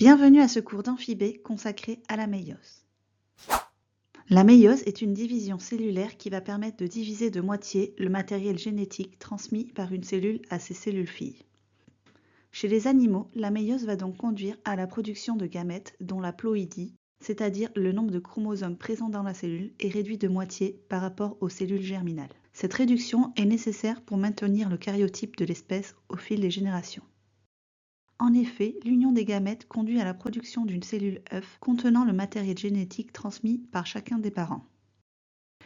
Bienvenue à ce cours d'amphibé consacré à la méiose. La méiose est une division cellulaire qui va permettre de diviser de moitié le matériel génétique transmis par une cellule à ses cellules filles. Chez les animaux, la méiose va donc conduire à la production de gamètes dont la ploïdie, c'est-à-dire le nombre de chromosomes présents dans la cellule, est réduit de moitié par rapport aux cellules germinales. Cette réduction est nécessaire pour maintenir le karyotype de l'espèce au fil des générations. En effet, l'union des gamètes conduit à la production d'une cellule œuf contenant le matériel génétique transmis par chacun des parents.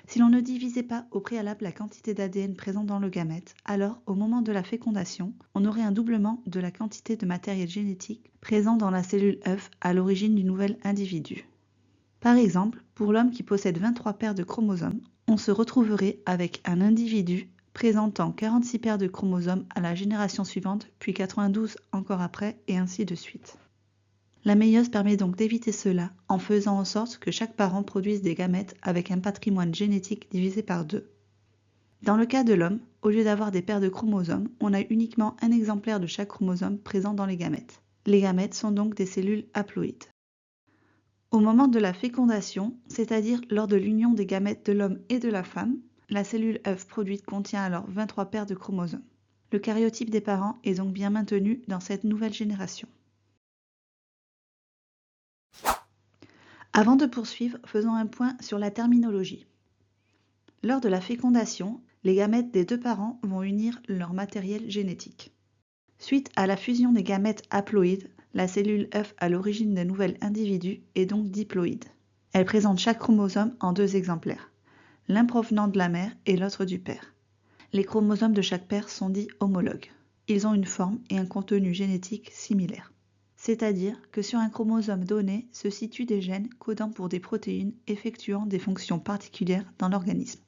Si l'on ne divisait pas au préalable la quantité d'ADN présent dans le gamète, alors au moment de la fécondation, on aurait un doublement de la quantité de matériel génétique présent dans la cellule œuf à l'origine du nouvel individu. Par exemple, pour l'homme qui possède 23 paires de chromosomes, on se retrouverait avec un individu présentant 46 paires de chromosomes à la génération suivante, puis 92 encore après, et ainsi de suite. La méiose permet donc d'éviter cela en faisant en sorte que chaque parent produise des gamètes avec un patrimoine génétique divisé par 2. Dans le cas de l'homme, au lieu d'avoir des paires de chromosomes, on a uniquement un exemplaire de chaque chromosome présent dans les gamètes. Les gamètes sont donc des cellules haploïdes. Au moment de la fécondation, c'est-à-dire lors de l'union des gamètes de l'homme et de la femme, la cellule œuf produite contient alors 23 paires de chromosomes. Le karyotype des parents est donc bien maintenu dans cette nouvelle génération. Avant de poursuivre, faisons un point sur la terminologie. Lors de la fécondation, les gamètes des deux parents vont unir leur matériel génétique. Suite à la fusion des gamètes haploïdes, la cellule œuf à l'origine d'un nouvel individu est donc diploïde. Elle présente chaque chromosome en 2 exemplaires, l'un provenant de la mère et l'autre du père. Les chromosomes de chaque père sont dits homologues. Ils ont une forme et un contenu génétique similaires. C'est-à-dire que sur un chromosome donné se situent des gènes codant pour des protéines effectuant des fonctions particulières dans l'organisme.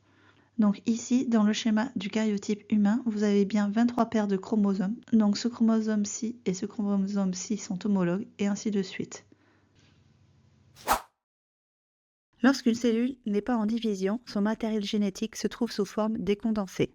Donc ici, dans le schéma du karyotype humain, vous avez bien 23 paires de chromosomes. Donc ce chromosome-ci et ce chromosome-ci sont homologues, et ainsi de suite. Lorsqu'une cellule n'est pas en division, son matériel génétique se trouve sous forme décondensée.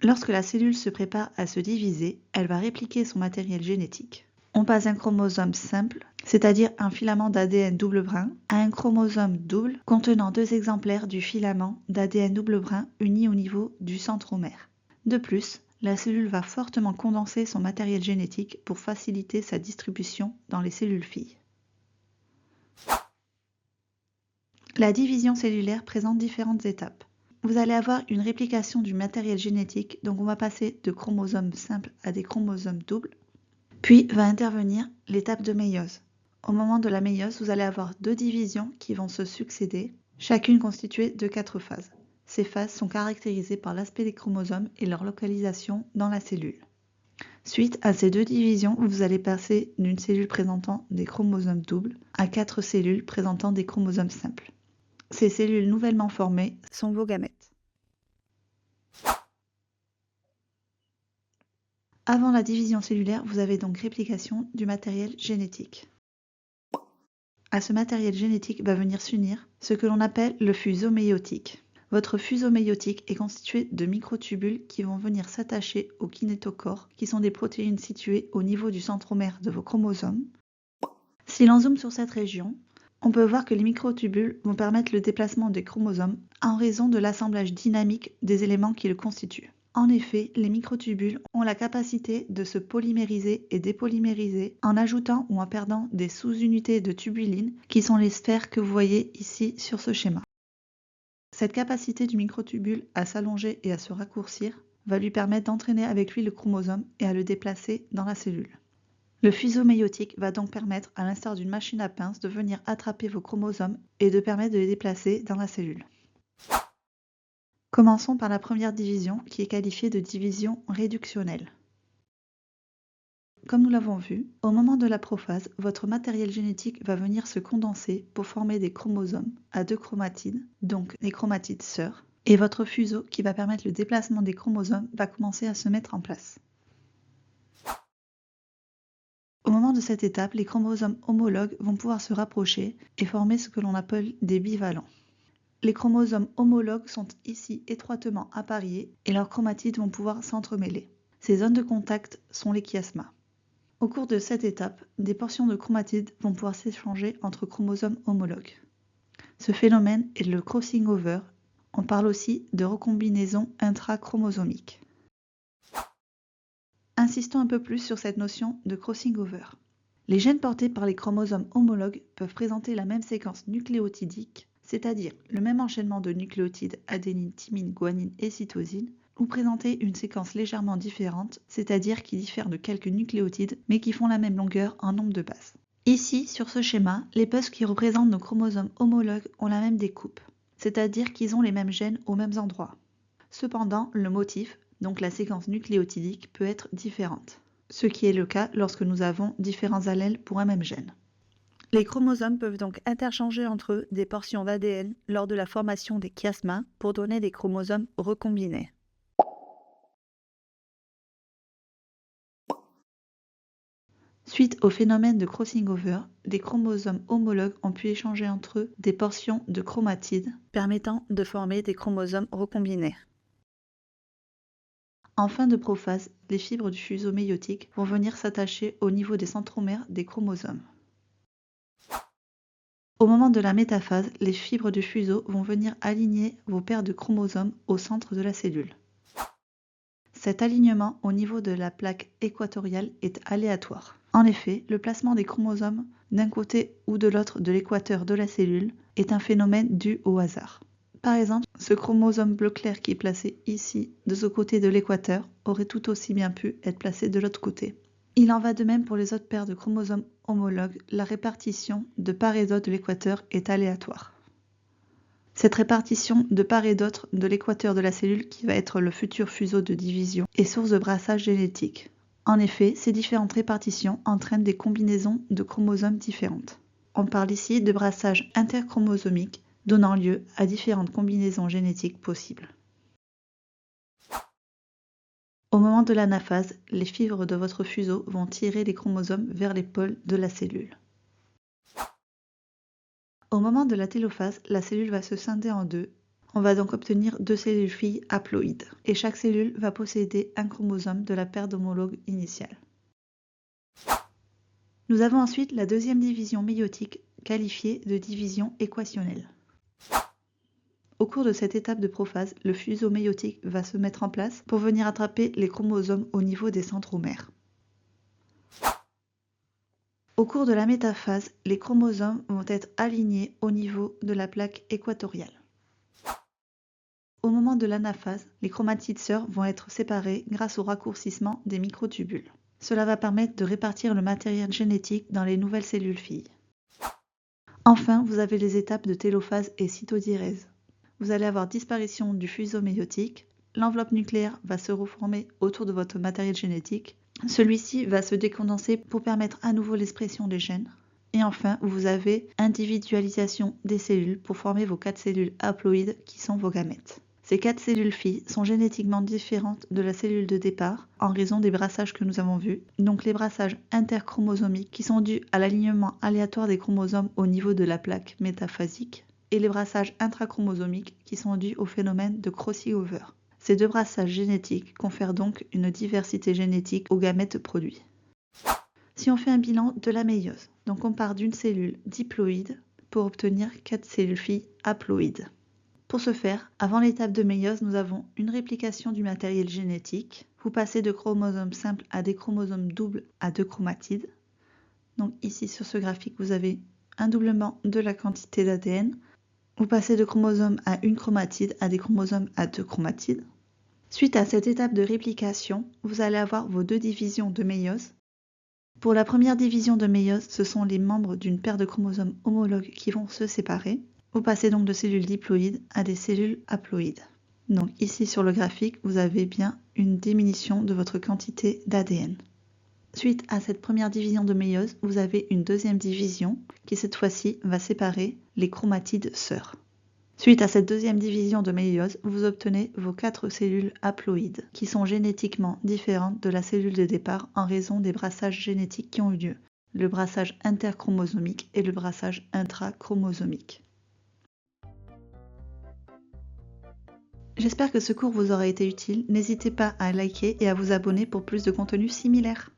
Lorsque la cellule se prépare à se diviser, elle va répliquer son matériel génétique. On passe d'un chromosome simple, c'est-à-dire un filament d'ADN double brin, à un chromosome double contenant 2 exemplaires du filament d'ADN double brin unis au niveau du centromère. De plus, la cellule va fortement condenser son matériel génétique pour faciliter sa distribution dans les cellules filles. La division cellulaire présente différentes étapes. Vous allez avoir une réplication du matériel génétique, donc on va passer de chromosomes simples à des chromosomes doubles. Puis va intervenir l'étape de méiose. Au moment de la méiose, vous allez avoir 2 divisions qui vont se succéder, chacune constituée de 4 phases. Ces phases sont caractérisées par l'aspect des chromosomes et leur localisation dans la cellule. Suite à ces 2 divisions, vous allez passer d'une cellule présentant des chromosomes doubles à 4 cellules présentant des chromosomes simples. Ces cellules nouvellement formées sont vos gamètes. Avant la division cellulaire, vous avez donc réplication du matériel génétique. À ce matériel génétique va venir s'unir ce que l'on appelle le fuseau méiotique. Votre fuseau méiotique est constitué de microtubules qui vont venir s'attacher aux kinétochores, qui sont des protéines situées au niveau du centromère de vos chromosomes. Si l'on zoome sur cette région, on peut voir que les microtubules vont permettre le déplacement des chromosomes en raison de l'assemblage dynamique des éléments qui le constituent. En effet, les microtubules ont la capacité de se polymériser et dépolymériser en ajoutant ou en perdant des sous-unités de tubuline qui sont les sphères que vous voyez ici sur ce schéma. Cette capacité du microtubule à s'allonger et à se raccourcir va lui permettre d'entraîner avec lui le chromosome et à le déplacer dans la cellule. Le fuseau méiotique va donc permettre, à l'instar d'une machine à pince, de venir attraper vos chromosomes et de permettre de les déplacer dans la cellule. Commençons par la première division qui est qualifiée de division réductionnelle. Comme nous l'avons vu, au moment de la prophase, votre matériel génétique va venir se condenser pour former des chromosomes à 2 chromatides, donc des chromatides sœurs, et votre fuseau qui va permettre le déplacement des chromosomes va commencer à se mettre en place. Au moment de cette étape, les chromosomes homologues vont pouvoir se rapprocher et former ce que l'on appelle des bivalents. Les chromosomes homologues sont ici étroitement appariés et leurs chromatides vont pouvoir s'entremêler. Ces zones de contact sont les chiasmas. Au cours de cette étape, des portions de chromatides vont pouvoir s'échanger entre chromosomes homologues. Ce phénomène est le crossing over. On parle aussi de recombinaison intrachromosomique. Insistons un peu plus sur cette notion de crossing over. Les gènes portés par les chromosomes homologues peuvent présenter la même séquence nucléotidique, c'est-à-dire le même enchaînement de nucléotides adénine, thymine, guanine et cytosine, ou présenter une séquence légèrement différente, c'est-à-dire qui diffèrent de quelques nucléotides mais qui font la même longueur en nombre de bases. Ici, sur ce schéma, les puzzles qui représentent nos chromosomes homologues ont la même découpe, c'est-à-dire qu'ils ont les mêmes gènes aux mêmes endroits. Cependant, le motif, donc la séquence nucléotidique, peut être différente, ce qui est le cas lorsque nous avons différents allèles pour un même gène. Les chromosomes peuvent donc interchanger entre eux des portions d'ADN lors de la formation des chiasmas pour donner des chromosomes recombinés. Suite au phénomène de crossing over, les chromosomes homologues ont pu échanger entre eux des portions de chromatides permettant de former des chromosomes recombinés. En fin de prophase, les fibres du fuseau méiotique vont venir s'attacher au niveau des centromères des chromosomes. Au moment de la métaphase, les fibres du fuseau vont venir aligner vos paires de chromosomes au centre de la cellule. Cet alignement au niveau de la plaque équatoriale est aléatoire. En effet, le placement des chromosomes d'un côté ou de l'autre de l'équateur de la cellule est un phénomène dû au hasard. Par exemple, ce chromosome bleu clair qui est placé ici, de ce côté de l'équateur, aurait tout aussi bien pu être placé de l'autre côté. Il en va de même pour les autres paires de chromosomes homologues, la répartition de part et d'autre de l'équateur est aléatoire. Cette répartition de part et d'autre de l'équateur de la cellule qui va être le futur fuseau de division est source de brassage génétique. En effet, ces différentes répartitions entraînent des combinaisons de chromosomes différentes. On parle ici de brassage interchromosomique, donnant lieu à différentes combinaisons génétiques possibles. Au moment de l'anaphase, les fibres de votre fuseau vont tirer les chromosomes vers les pôles de la cellule. Au moment de la télophase, la cellule va se scinder en deux. On va donc obtenir deux cellules filles haploïdes, et chaque cellule va posséder un chromosome de la paire d'homologues initiale. Nous avons ensuite la deuxième division méiotique, qualifiée de division équationnelle. Au cours de cette étape de prophase, le fuseau méiotique va se mettre en place pour venir attraper les chromosomes au niveau des centromères. Au cours de la métaphase, les chromosomes vont être alignés au niveau de la plaque équatoriale. Au moment de l'anaphase, les chromatides sœurs vont être séparées grâce au raccourcissement des microtubules. Cela va permettre de répartir le matériel génétique dans les nouvelles cellules filles. Enfin, vous avez les étapes de télophase et cytodierèse. Vous allez avoir disparition du fuseau méiotique, l'enveloppe nucléaire va se reformer autour de votre matériel génétique, celui-ci va se décondenser pour permettre à nouveau l'expression des gènes. Et enfin, vous avez individualisation des cellules pour former vos 4 cellules haploïdes qui sont vos gamètes. Ces 4 cellules filles sont génétiquement différentes de la cellule de départ en raison des brassages que nous avons vus, donc les brassages interchromosomiques qui sont dus à l'alignement aléatoire des chromosomes au niveau de la plaque métaphasique, et les brassages intrachromosomiques qui sont dus au phénomène de crossing-over. Ces deux brassages génétiques confèrent donc une diversité génétique aux gamètes produits. Si on fait un bilan de la méiose, donc on part d'une cellule diploïde pour obtenir 4 cellules filles haploïdes. Pour ce faire, avant l'étape de méiose, nous avons une réplication du matériel génétique. Vous passez de chromosomes simples à des chromosomes doubles à 2 chromatides. Donc ici sur ce graphique, vous avez un doublement de la quantité d'ADN. Vous passez de chromosomes à une chromatide à des chromosomes à 2 chromatides. Suite à cette étape de réplication, vous allez avoir vos 2 divisions de méiose. Pour la première division de méiose, ce sont les membres d'une paire de chromosomes homologues qui vont se séparer. Vous passez donc de cellules diploïdes à des cellules haploïdes. Donc ici sur le graphique, vous avez bien une diminution de votre quantité d'ADN. Suite à cette première division de méiose, vous avez une deuxième division qui cette fois-ci va séparer les chromatides sœurs. Suite à cette deuxième division de méiose, vous obtenez vos 4 cellules haploïdes qui sont génétiquement différentes de la cellule de départ en raison des brassages génétiques qui ont eu lieu, le brassage interchromosomique et le brassage intrachromosomique. J'espère que ce cours vous aura été utile. N'hésitez pas à liker et à vous abonner pour plus de contenu similaire.